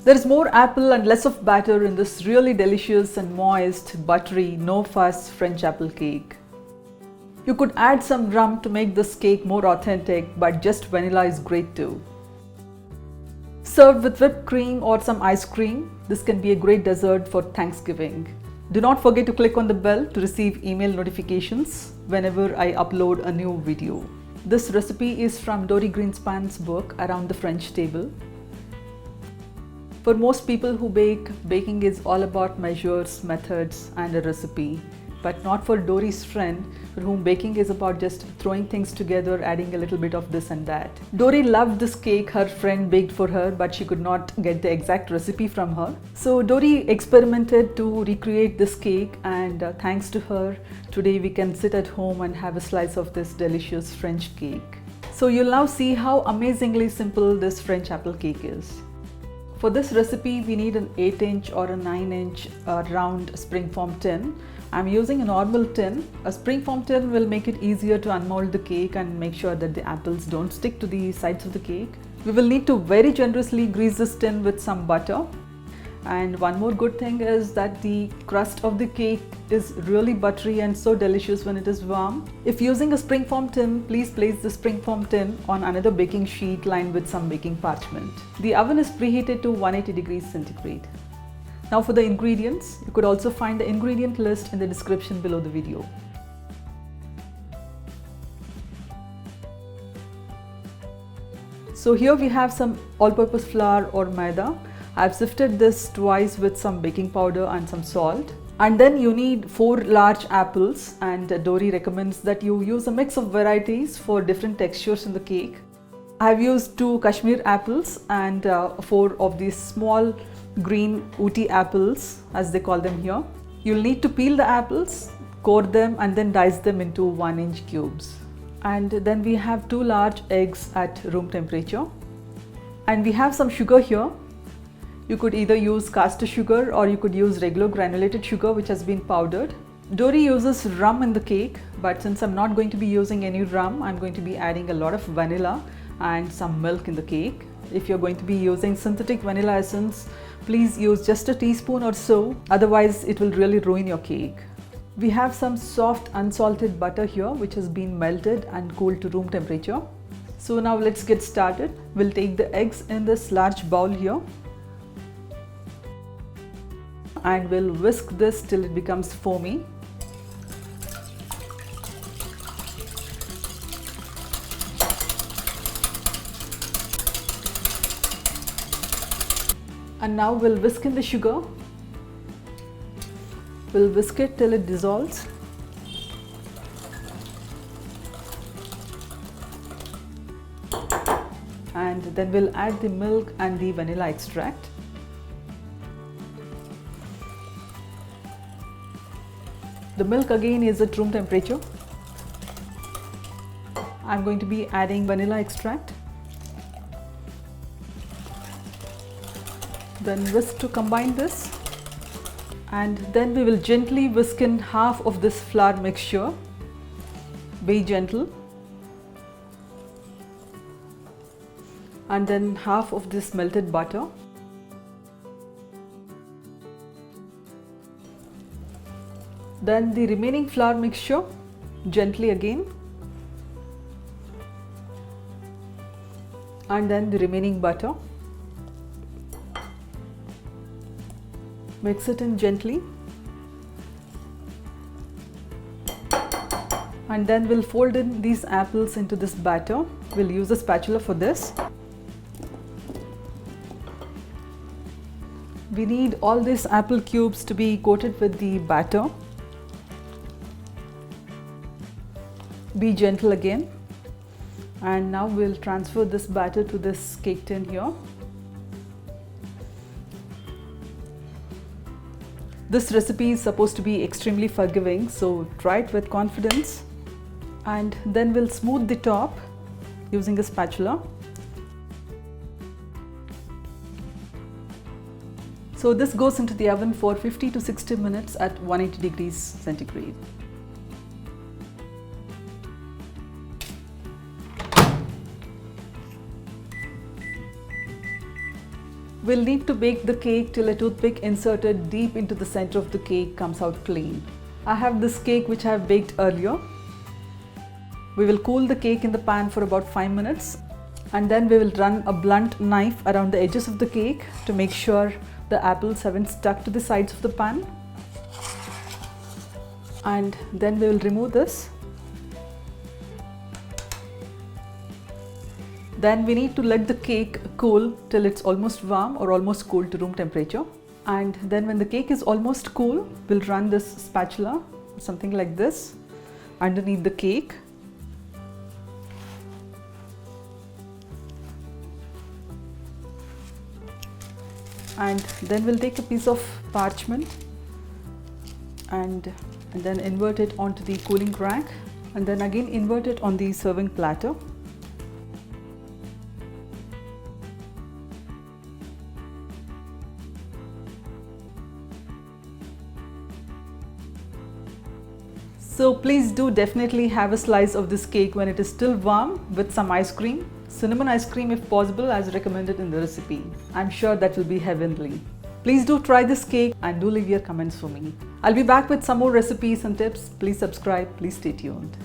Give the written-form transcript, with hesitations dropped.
There is more apple and less of batter in this really delicious and moist, buttery, no fuss French apple cake. You could add some rum to make this cake more authentic, but just vanilla is great too. Served with whipped cream or some ice cream, this can be a great dessert for Thanksgiving. Do not forget to click on the bell to receive email notifications whenever I upload a new video. This recipe is from Dory Greenspan's book Around the French Table. For most people who bake, baking is all about measures, methods, and a recipe. But not for Dory's friend, for whom baking is about just throwing things together, adding a little bit of this and that. Dory loved this cake her friend baked for her, but she could not get the exact recipe from her. So Dory experimented to recreate this cake, and thanks to her, today we can sit at home and have a slice of this delicious French cake. So you'll now see how amazingly simple this French apple cake is. For this recipe, we need an 8-inch or a 9-inch round springform tin. I'm using a normal tin. A springform tin will make it easier to unmold the cake and make sure that the apples don't stick to the sides of the cake. We will need to very generously grease this tin with some butter. And one more good thing is that the crust of the cake is really buttery and so delicious when it is warm. If using a springform tin, please place the springform tin on another baking sheet lined with some baking parchment. The oven is preheated to 180 degrees centigrade. Now for the ingredients, you could also find the ingredient list in the description below the video. So here we have some all-purpose flour or maida. I've sifted this twice with some baking powder and some salt. And then you need 4 large apples, and Dory recommends that you use a mix of varieties for different textures in the cake. I've used 2 Kashmir apples and 4 of these small green Ooty apples, as they call them here. You'll need to peel the apples, core them, and then dice them into 1-inch cubes. And then we have 2 large eggs at room temperature. And we have some sugar here. You could either use caster sugar or you could use regular granulated sugar which has been powdered. Dory uses rum in the cake, but since I'm not going to be using any rum, I'm going to be adding a lot of vanilla and some milk in the cake. If you're going to be using synthetic vanilla essence, please use just a teaspoon or so, otherwise it will really ruin your cake. We have some soft unsalted butter here which has been melted and cooled to room temperature. So now let's get started. We'll take the eggs in this large bowl here and we'll whisk this till it becomes foamy. And now we'll whisk in the sugar. We'll whisk it till it dissolves. And then we'll add the milk and the vanilla extract. The milk again is at room temperature. I'm going to be adding vanilla extract. Then whisk to combine this. And then we will gently whisk in half of this flour mixture. Be gentle. And then half of this melted butter. Then the remaining flour mixture, gently again. And then the remaining butter. Mix it in gently. And then we'll fold in these apples into this batter. We'll use a spatula for this. We need all these apple cubes to be coated with the batter. Be gentle again. And now we'll transfer this batter to this cake tin here. This recipe is supposed to be extremely forgiving, so try it with confidence. And then we'll smooth the top using a spatula. So this goes into the oven for 50 to 60 minutes at 180 degrees centigrade. We'll need to bake the cake till a toothpick inserted deep into the center of the cake comes out clean. I have this cake which I have baked earlier. We will cool the cake in the pan for about 5 minutes, and then we will run a blunt knife around the edges of the cake to make sure the apples haven't stuck to the sides of the pan. And then we will remove this. Then we need to let the cake cool till it's almost warm or almost cool to room temperature. And then when the cake is almost cool, we'll run this spatula, something like this, underneath the cake. And then we'll take a piece of parchment and then invert it onto the cooling rack, and then again invert it on the serving platter. So please do definitely have a slice of this cake when it is still warm with some ice cream. Cinnamon ice cream if possible, as recommended in the recipe. I'm sure that will be heavenly. Please do try this cake and do leave your comments for me. I'll be back with some more recipes and tips. Please subscribe. Please stay tuned.